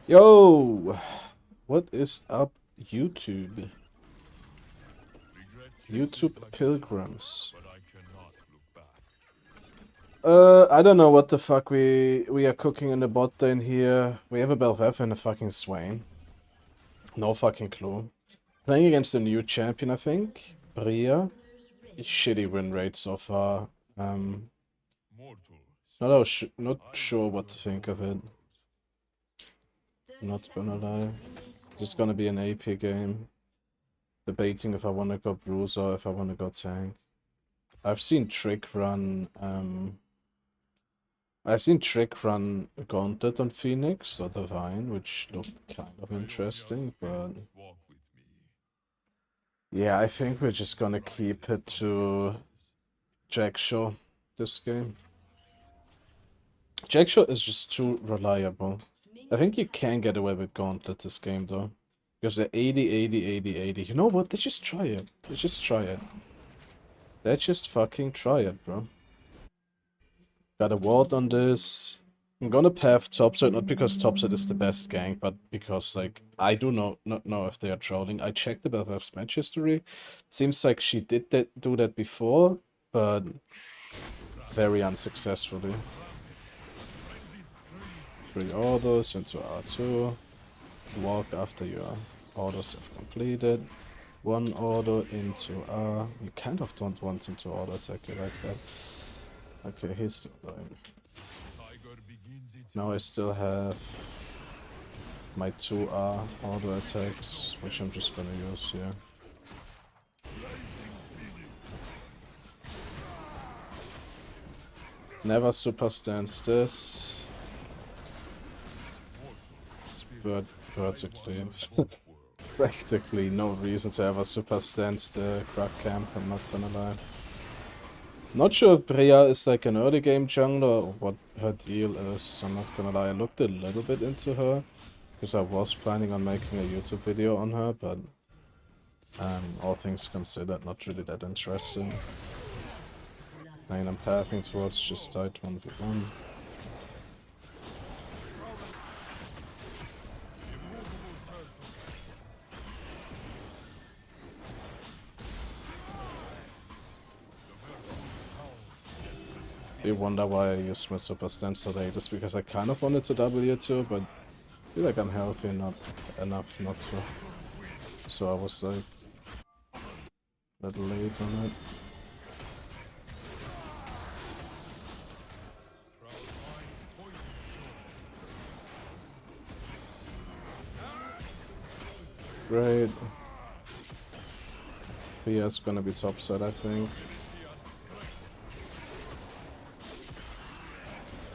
Yo, what is up, YouTube? YouTube pilgrims. I don't know what the fuck we are cooking in the bot lane here. We have a Belveth and a fucking Swain. No fucking clue. Playing against a new champion, I think. Bria. Shitty win rate so far. Not sure what to think of it. Not gonna lie. Just gonna be an AP game. Debating if I wanna go Bruiser or if I wanna go tank. I've seen Trick run Gauntlet on Phoenix or Divine, which looked kind of interesting, but yeah, I think we're just gonna keep it to Jackshaw this game. Jackshaw is just too reliable. I think you can get away with Gauntlet this game though. Because they're 80, 80, 80, 80. You know what? They just try it. They just try it. They just fucking try it, bro. Got a ward on this. I'm gonna path topside, not because topside is the best gank, but because, like, I do not know if they are trolling. I checked the Belveth's match history. Seems like she did do that before, but very unsuccessfully. 3 orders into R2. Walk after your orders have completed. 1 order into R. You kind of don't want him to auto attack you like that. Okay, he's still dying. Now I still have my 2R auto attacks, which I'm just gonna use here. Never super stance this. Vertically. Practically no reason to ever super stance the Krug camp, I'm not gonna lie. Not sure if Bria is like an early game jungler or what her deal is, I'm not gonna lie. I looked a little bit into her, because I was planning on making a YouTube video on her, but all things considered, not really that interesting. I mean, I'm pathing towards just died 1v1. You wonder why I used my super stance today, just because I kind of wanted to W2, but I feel like I'm healthy enough not to. So I was like a little late on it. Great. Pia's gonna be topside, I think.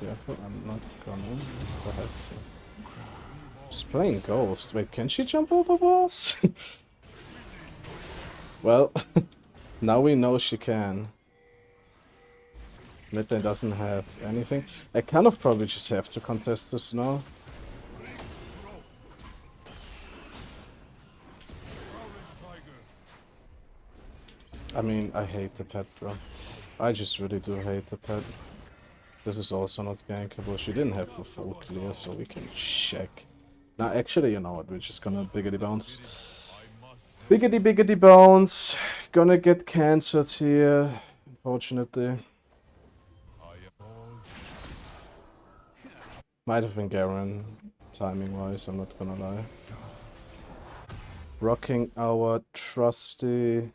Therefore, I'm not gonna. I have to. She's playing Ghost. Wait, can she jump over walls? Well, now we know she can. Mid lane doesn't have anything. I kind of probably just have to contest this now. I mean, I hate the pet, bro. I just really do hate the pet. This is also not gankable. She didn't have the full clear, so we can check. Now, actually, you know what? We're just gonna biggity bounce. Biggity bounce. Gonna get cancelled here, unfortunately. Might have been Garen, timing-wise, I'm not gonna lie. Rocking our trusty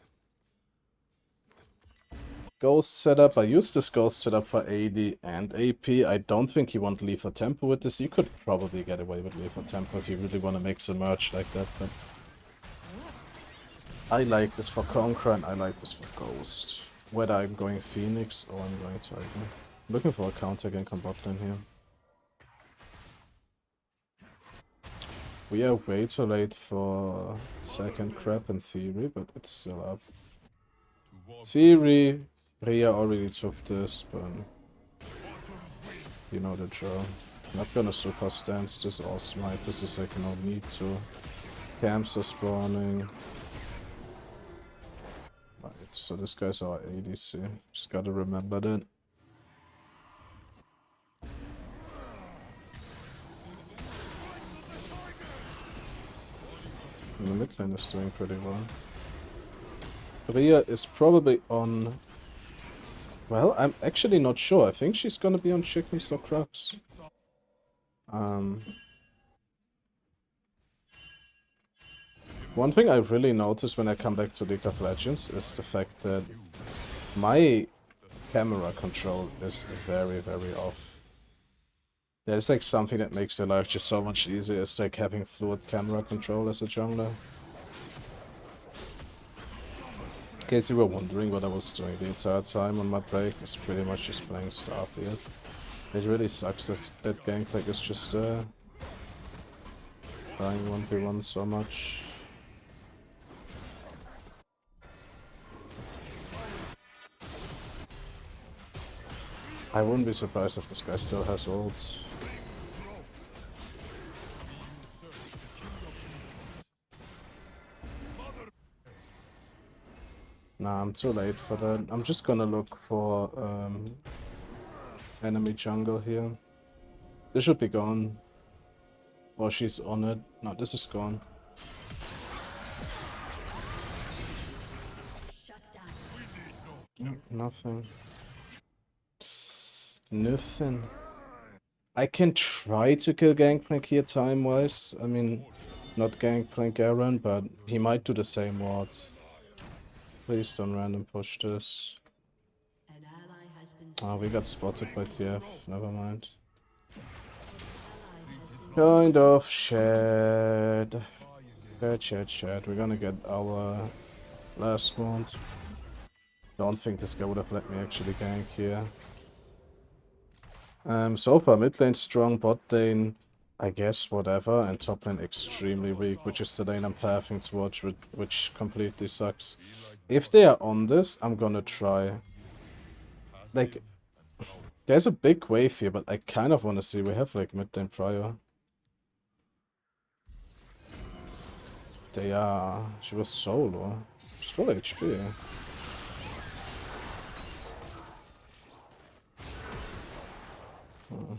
Ghost setup. I used this Ghost setup for AD and AP. I don't think you want Lethal Tempo with this. You could probably get away with Lethal Tempo if you really want to mix a merge like that, but I like this for Conqueror and I like this for Ghost. Whether I'm going Phoenix or I'm going Tiger. I'm looking for a counter gank on bot lane here. We are way too late for second crap in theory, but it's still up. Theory, Rhea already took this, but you know the drill. Not gonna super stance this or smite, this is like no need to. Camps are spawning. Right, so this guy's our ADC. Just gotta remember that. And the mid lane is doing pretty well. Rhea is probably on... Well, I'm actually not sure. I think she's gonna be on chickens or crocs. One thing I really notice when I come back to League of Legends is the fact that my camera control is very, very off. There's like something that makes your life just so much easier. It's like having fluid camera control as a jungler. In case you were wondering what I was doing the entire time on my break, it's pretty much just playing Starfield. It really sucks that Gangplank is just playing 1v1 so much. I wouldn't be surprised if this guy still has ults. Nah, I'm too late for that. I'm just gonna look for enemy jungle here. This should be gone. Or she's on it. No, this is gone. Nothing. Nothing. I can try to kill Gangplank here time-wise. I mean, not Gangplank Aaron, but he might do the same wards. Please don't random push this. Oh, we got spotted by TF. Never mind. Kind of shit. Chat. We're gonna get our last wound. Don't think this guy would have let me actually gank here. So far, mid lane strong, bot lane, I guess, whatever, and top lane extremely weak, which is the lane I'm pathing towards, which completely sucks. If they are on this, I'm gonna try. Like, there's a big wave here, but I kind of want to see, we have like mid lane prior. They are... She was solo. She's full HP. Oh.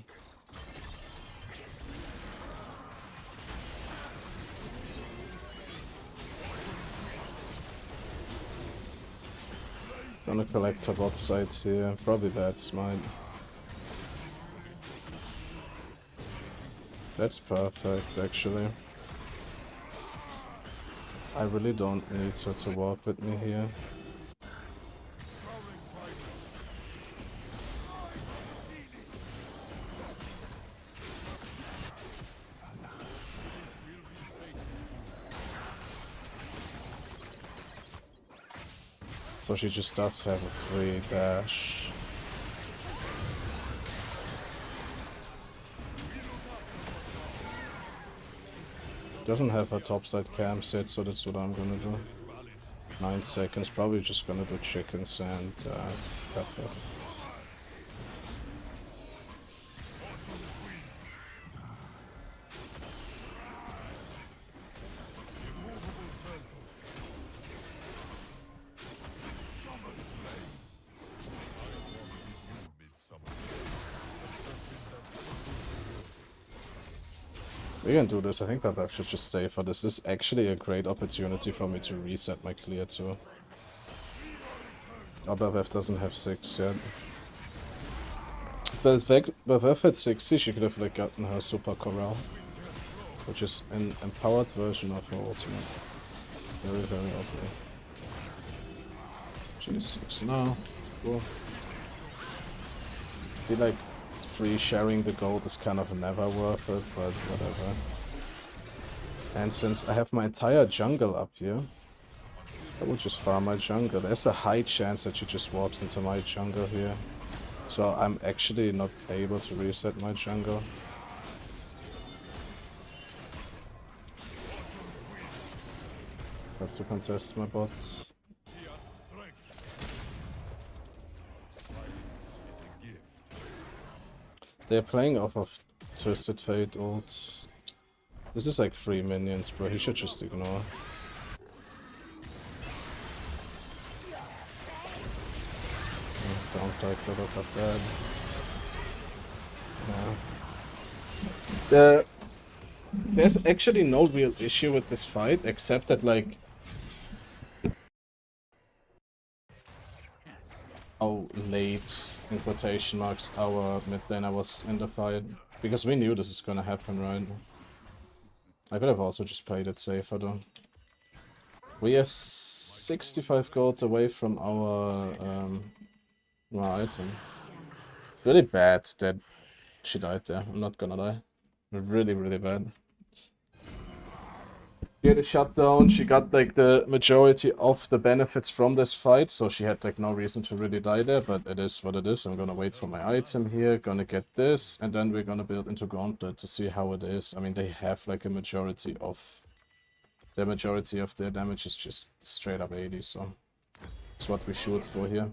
Gonna collect her bot side here. Probably bad smite. That's perfect, actually. I really don't need her to walk with me here. So she just does have a free dash. Doesn't have her topside cam set, so that's what I'm gonna do. 9 seconds, probably just gonna do chickens and pepper. We can do this. I think that I should just stay for this. This is actually a great opportunity for me to reset my clear too. Bff doesn't have 6 yet. If Bff had 60, she could have like gotten her super corral, which is an empowered version of her ultimate. Very, very ugly. She's 6 now. Cool. I feel like free sharing the gold is kind of never worth it, but whatever. And since I have my entire jungle up here, I will just farm my jungle. There's a high chance that she just warps into my jungle here. So I'm actually not able to reset my jungle. Have to contest my bots. They're playing off of Twisted Fate ults. This is like 3 minions, bro. He should just ignore. Don't take a look of that. Yeah. There's actually no real issue with this fight, except that, like, how late, in quotation marks, our mid laner was in the fight. Because we knew this is gonna happen, right? I could have also just played it safer, though. We are 65 gold away from our item. Really bad that she died there, I'm not gonna lie. Really, really bad. She had a shutdown, she got like the majority of the benefits from this fight, so she had like no reason to really die there, but it is what it is. I'm gonna wait for my item here, gonna get this, and then we're gonna build into Gauntlet to see how it is. I mean, they have like a majority of... The majority of their damage is just straight up 80, so it's what we shoot for here.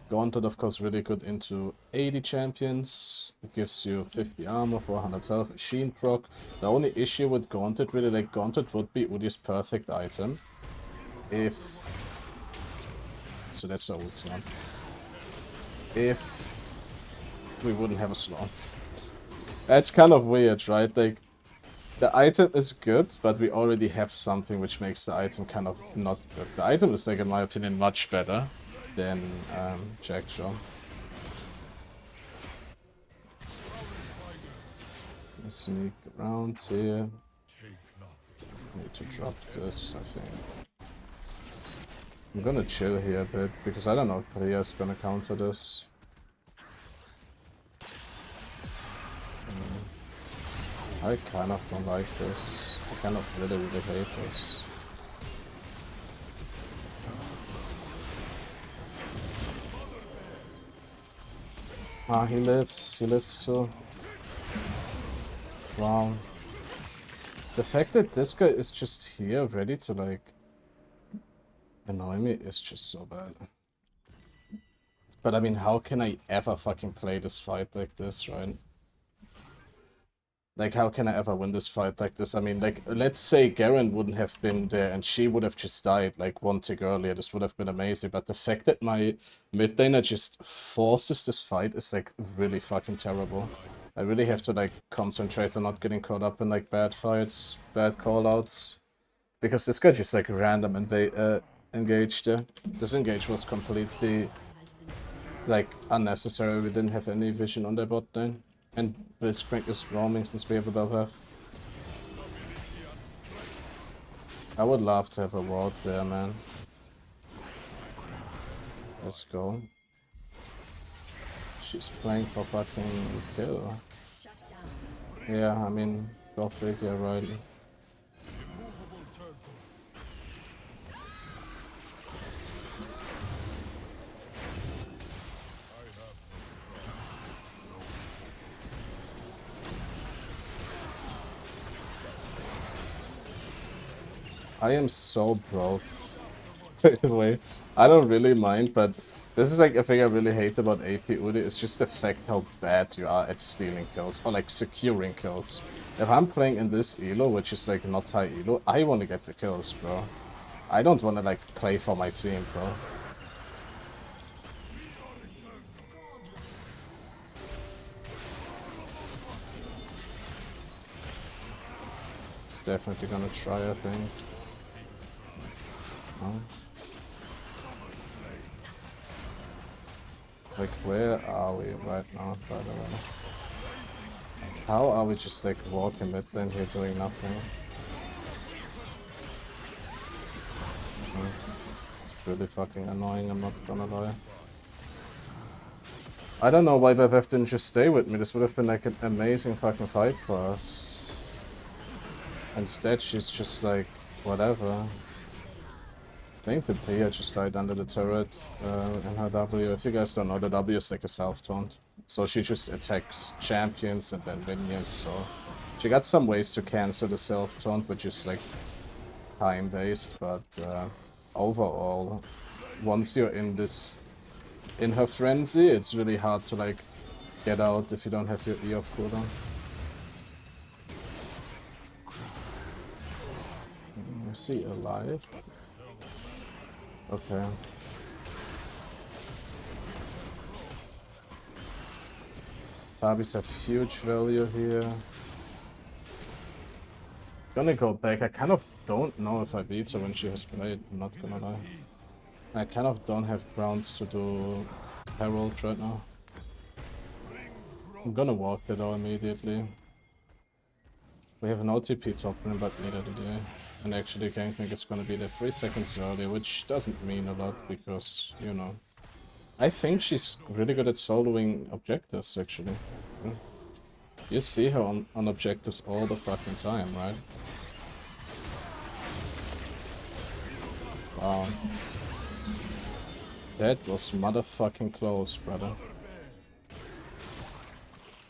Gauntlet, of course, really good into 80 champions. It gives you 50 armor, 400 health, machine proc. The only issue with Gauntlet, really, like, Gauntlet would be UDYR's perfect item if... So that's the old slot. If we wouldn't have a slot. That's kind of weird, right? Like, the item is good, but we already have something which makes the item kind of not good. The item is, like, in my opinion, much better than Jackshaw. Sneak around here. Need to drop this, I think. I'm gonna chill here a bit, because I don't know if Priya's gonna counter this. I kind of don't like this. I kind of really, really hate this. Ah, he lives too. Wow. The fact that this guy is just here, ready to, like, annoy me is just so bad. But I mean, how can I ever fucking play this fight like this, right? Like, how can I ever win this fight like this? I mean, like, let's say Garen wouldn't have been there and she would have just died, like, one tick earlier. This would have been amazing. But the fact that my mid laner just forces this fight is, like, really fucking terrible. I really have to, like, concentrate on not getting caught up in, like, bad fights, bad callouts. Because this guy just, like, random engaged there. This engage was completely, like, unnecessary. We didn't have any vision on their bot lane. And Blitzcrank is roaming since we have a buff. I would love to have a ward there, man. Let's go. She's playing for fucking kill. Yeah, I mean, go figure, right? I am so broke. By the way, I don't really mind, but this is like a thing I really hate about AP UDY. It's just the fact how bad you are at stealing kills or like securing kills. If I'm playing in this elo, which is like not high elo, I want to get the kills, bro. I don't want to like play for my team, bro. It's definitely gonna try, I think. Oh. Like, where are we right now, by the way? How are we just like walking mid lane here doing nothing? It's really fucking annoying, I'm not gonna lie. I don't know why BFF didn't just stay with me, this would have been like an amazing fucking fight for us. Instead she's just like, whatever. I think the player just died under the turret in her W. If you guys don't know, the W is like a self-taunt. So she just attacks champions and then minions, so... She got some ways to cancel the self-taunt, which is like time-based, but overall, once you're in this... in her frenzy, it's really hard to like get out if you don't have your E off cooldown. Is he alive? Okay. Tabis have huge value here. Gonna go back. I kind of don't know if I beat her when she has played, I'm not gonna lie. I kind of don't have grounds to do Herald right now. I'm gonna walk it though immediately. We have an OTP top lane, but neither do they. And actually Gangplank is gonna be there 3 seconds early, which doesn't mean a lot because, you know. I think she's really good at soloing objectives, actually. Yeah. You see her on objectives all the fucking time, right? Wow. That was motherfucking close, brother.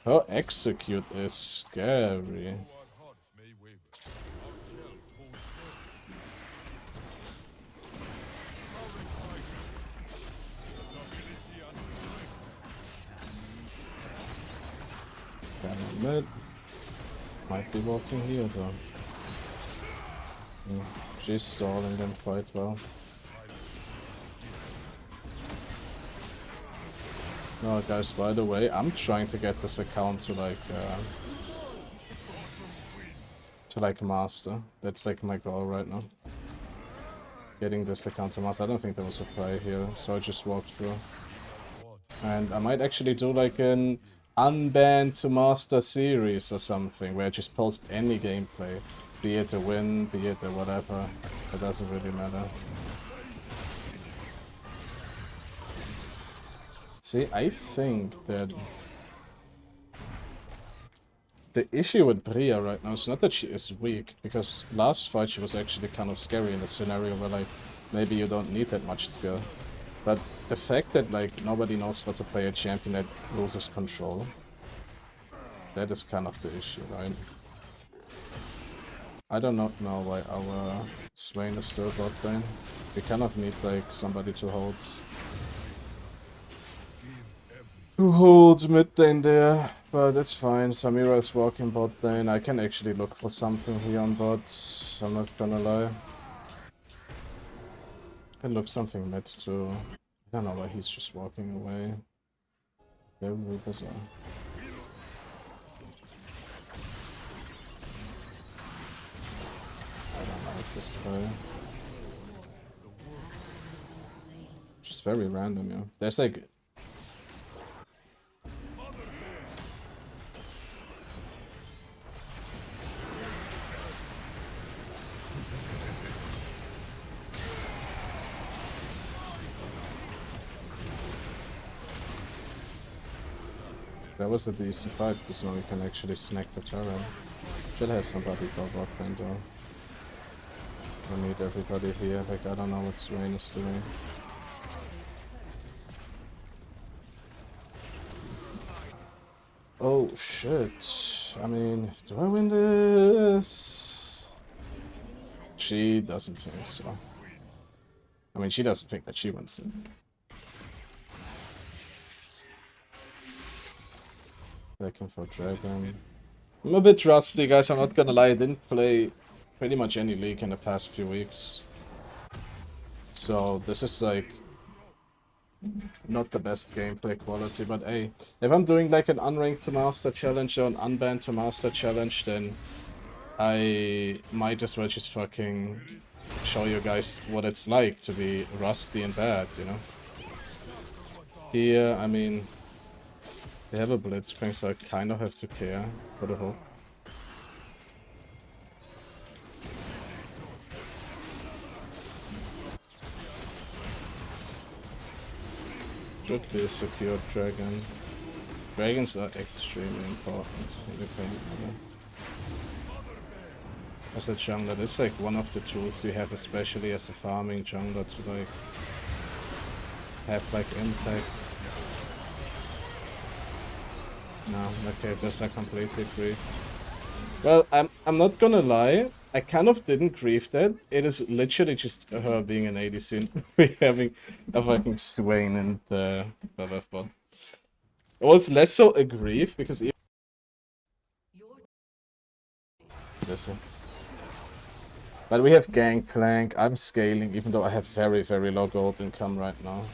Her execute is scary. Mid. Might be walking here though. She's stalling them quite well. No, guys, by the way, I'm trying to get this account to like master. That's like my goal right now. Getting this account to master. I don't think there was a play here, so I just walked through. And I might actually do like an unbanned to master series or something, where I just post any gameplay. Be it a win, be it a whatever. It doesn't really matter. See, I think that the issue with Bria right now is not that she is weak, because last fight she was actually kind of scary in a scenario where like maybe you don't need that much skill. But the fact that like nobody knows how to play a champion that loses control, that is kind of the issue, right? I do not know why our Swain is still bot lane. We kind of need like somebody to hold mid lane there, but it's fine. Samira is walking bot lane. I can actually look for something here on bot, I'm not gonna lie. I can look something mid too. I don't know why he's just walking away. Very bizarre. I don't like this play. Just very random, yeah. There's like... That was a decent fight, because now we can actually snack the turret. Should have somebody go bot lane though. I need everybody here, like I don't know what Swain is doing. Oh shit, I mean, do I win this? She doesn't think so. I mean, she doesn't think that she wins it. Looking for Dragon. I'm a bit rusty, guys, I'm not gonna lie, I didn't play pretty much any League in the past few weeks. So this is like not the best gameplay quality, but hey, if I'm doing like an unranked to master challenge or an unbanned to master challenge, then I might as well just fucking show you guys what it's like to be rusty and bad, you know? Here, I mean, they have a Blitzcrank, so I kind of have to care for the hook. Should be a secure dragon. Dragons are extremely important in the game. As a jungler, this is like one of the tools you have, especially as a farming jungler, to like have like impact. No, okay, this I completely griefed. Well, I'm not gonna lie, I kind of didn't grieve that. It is literally just her being an ADC and we having a fucking Swain and BF bot. It was less so a grief because even but we have Gangplank, I'm scaling even though I have very, very low gold income right now.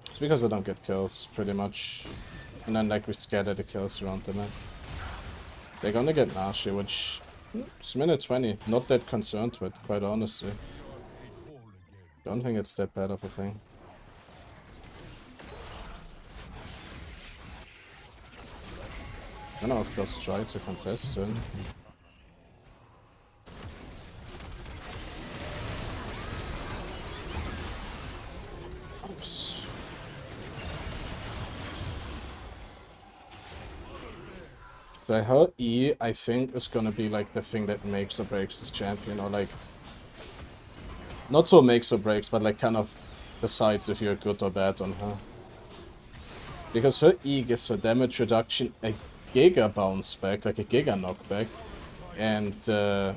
It's because I don't get kills, pretty much. And then like we scatter the kills around the map. They're gonna get Nashi, which it's minute 20. Not that concerned with, quite honestly. Don't think it's that bad of a thing. I'm gonna of course try to contest him. Oops. So her E, I think, is gonna be like the thing that makes or breaks this champion, or like... Not so makes or breaks, but like kind of decides if you're good or bad on her. Because her E gives her damage reduction, a giga bounce back, like a giga knockback, and a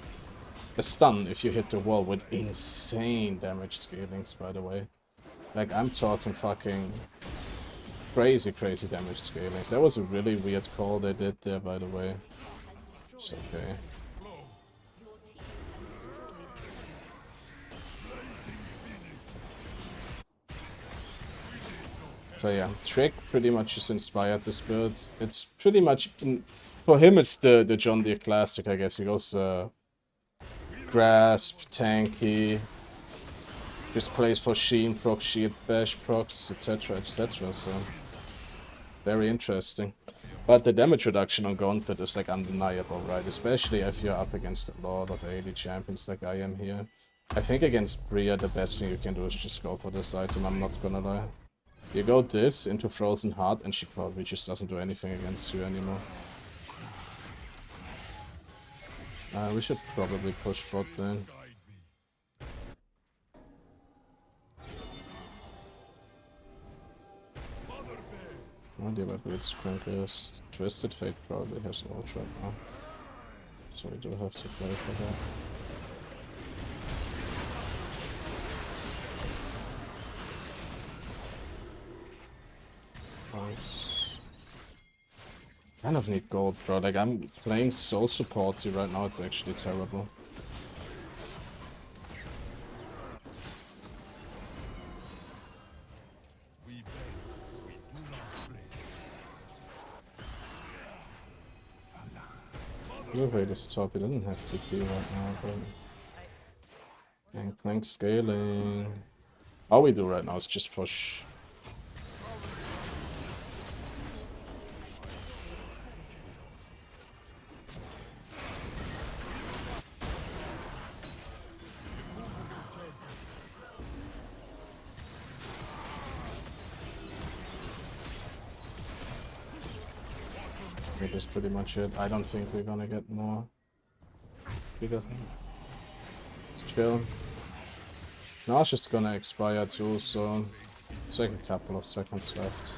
stun if you hit the wall with insane damage scalings, by the way. Like, I'm talking fucking crazy damage scalings. That was a really weird call they did there, by the way. It's okay. So yeah, Trick pretty much is inspired this build. It's pretty much... For him, it's the John Deere classic, I guess. He goes Grasp, Tanky, just plays for Sheen proc, Shield Bash procs, etc, etc, so... Very interesting. But the damage reduction on Gauntlet is like undeniable, right? Especially if you're up against a lot of AD champions like I am here. I think against Bria the best thing you can do is just go for this item, I'm not gonna lie. You go this into Frozen Heart and she probably just doesn't do anything against you anymore. We should probably push bot then. Oh dear, my Blitzcrank is... Twisted Fate probably has ult right now. So we do have to play for that. Nice. Kind of need gold, bro. Like, I'm playing so supporty right now, it's actually terrible. Wait, this top, he didn't have TP right now, but... Clank scaling. All we do right now is just push. That's pretty much it. I don't think we're gonna get more bigger thing. Let's chill. Now it's just gonna expire too, so it's like a couple of seconds left.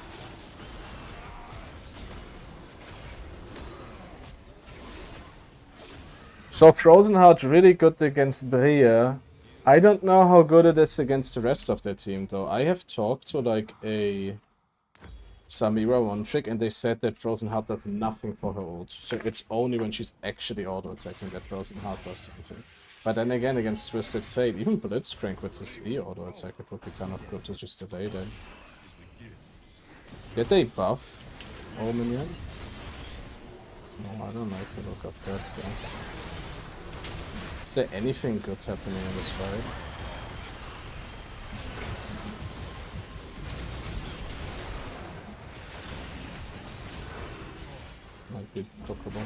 So Frozen Heart really good against Bria. I don't know how good it is against the rest of their team though. I have talked to like a Samira one trick, and they said that Frozen Heart does nothing for her ult. So it's only when she's actually auto-attacking that Frozen Heart does something. But then again, against Twisted Fate, even Blitzcrank with his E auto-attack, it would be kind of good to just delay that. Did they buff Omen yet? No, I don't like the look of that. Is there anything good happening in this fight? Might be blockable.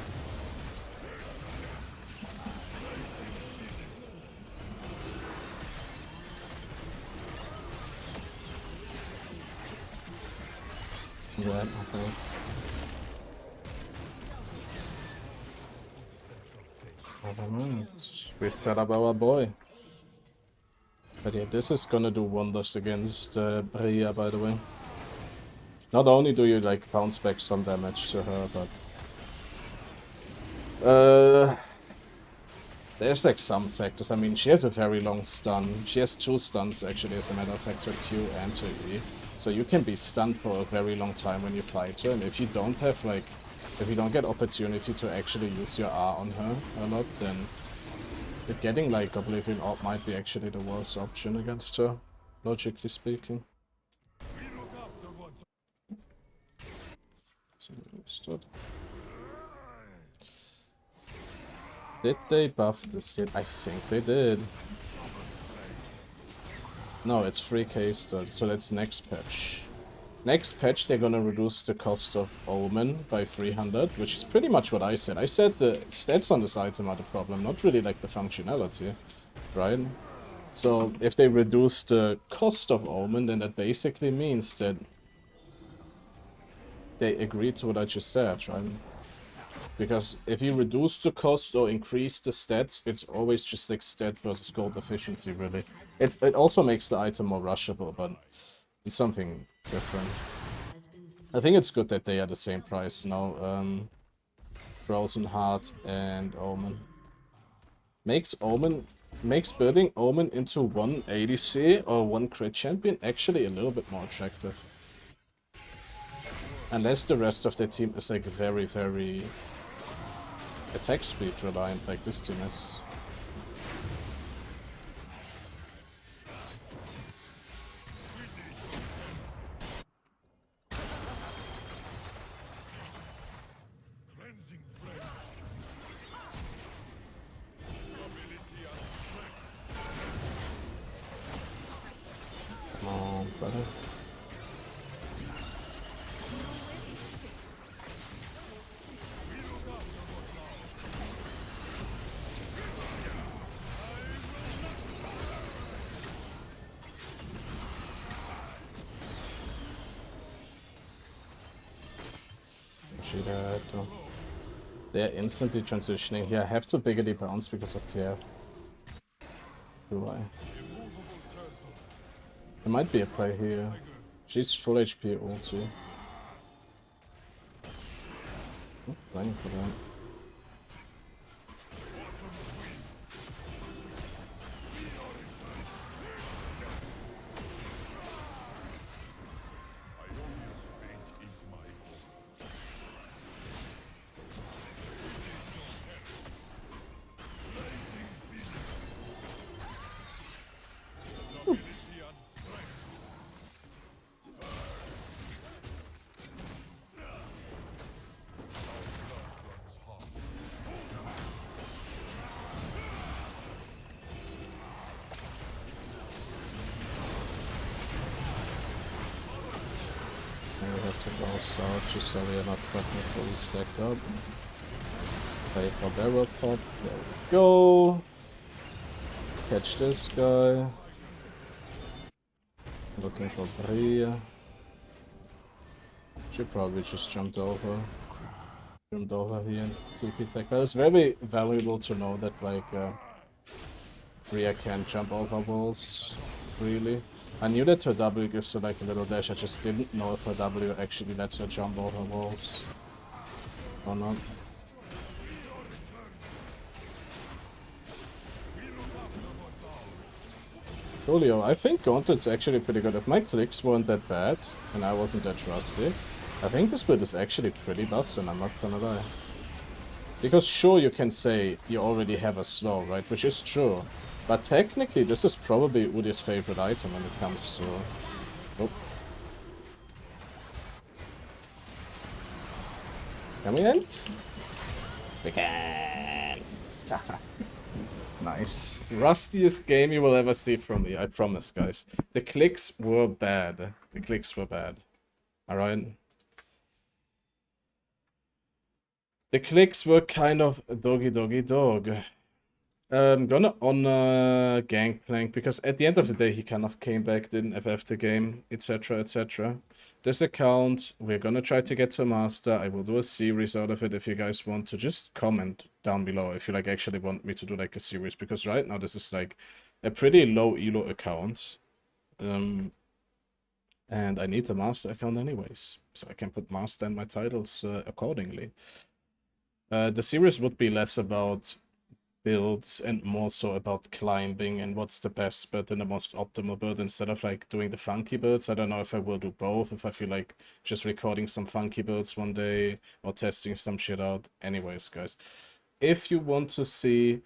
Yeah, okay. Never mind. We set up our boy. But yeah, this is gonna do wonders against Bria, by the way. Not only do you like bounce back some damage to her, but there's like some factors. I mean, she has a very long stun. She has 2 stuns actually, as a matter of fact, her Q and her E. So you can be stunned for a very long time when you fight her, and if you don't have like, if you don't get opportunity to actually use your R on her a lot, then getting like Oblivion Orb might be actually the worst option against her, logically speaking. So, Did they buff this yet? I think they did. No, it's 3k still, so that's next patch. Next patch, they're gonna reduce the cost of Omen by 300, which is pretty much what I said. I said the stats on this item are the problem, not really like the functionality, right? So if they reduce the cost of Omen, then that basically means that they agree to what I just said, right? Because if you reduce the cost or increase the stats, it's always just like stat versus gold efficiency, really. It also makes the item more rushable, but it's something different. I think it's good that they are the same price now. Frozen Heart and Omen. Makes building Omen into one ADC or one crit champion actually a little bit more attractive. Unless the rest of the team is like very, very attack speed reliant like this team is. Come on, brother. They're instantly transitioning here. I have to biggity bounce because of TF. Do I? There might be a play here. She's full HP ulti. Oh, planning for that. We have to go south just so we are not fucking fully stacked up. Play for barrel top. There we go. Catch this guy. Looking for Bria. She probably just jumped over. Jumped over here and TP tech. But it's very valuable to know that like Bria can jump over walls. Really. I knew that her W gives her like a little dash, I just didn't know if her W actually lets her jump over walls. Or not. Julio, I think Gauntlet's actually pretty good. If my clicks weren't that bad, and I wasn't that trusty, I think this build is actually pretty bustin', I'm not gonna lie. Because sure, you can say you already have a slow, right? Which is true. But technically, this is probably UDYR's favorite item when it comes to... Oh. Can we end? We can! Nice. Rustiest game you will ever see from me, I promise, guys. The clicks were bad. The clicks were bad. Alright? The clicks were kind of dog. Gonna honor Gangplank because at the end of the day he kind of came back, didn't FF the game, etc, etc. This account, we're gonna try to get to Master. I will do a series out of it if you guys want to. Just comment down below if you like actually want me to do like a series, because right now this is like a pretty low elo account. And I need a Master account anyways, so I can put Master in my titles accordingly. The series would be less about builds and more so about climbing and what's the best build and the most optimal build instead of like doing the funky builds. I don't know if I will do both, if I feel like just recording some funky builds one day or testing some shit out. Anyways, guys, if you want to see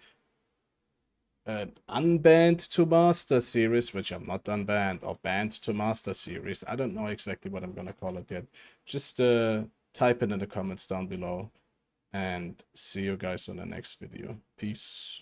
an unbanned to master series, which I'm not unbanned, or banned to master series, I don't know exactly what I'm gonna call it yet, just type it in the comments down below. and see you guys on the next video. Peace.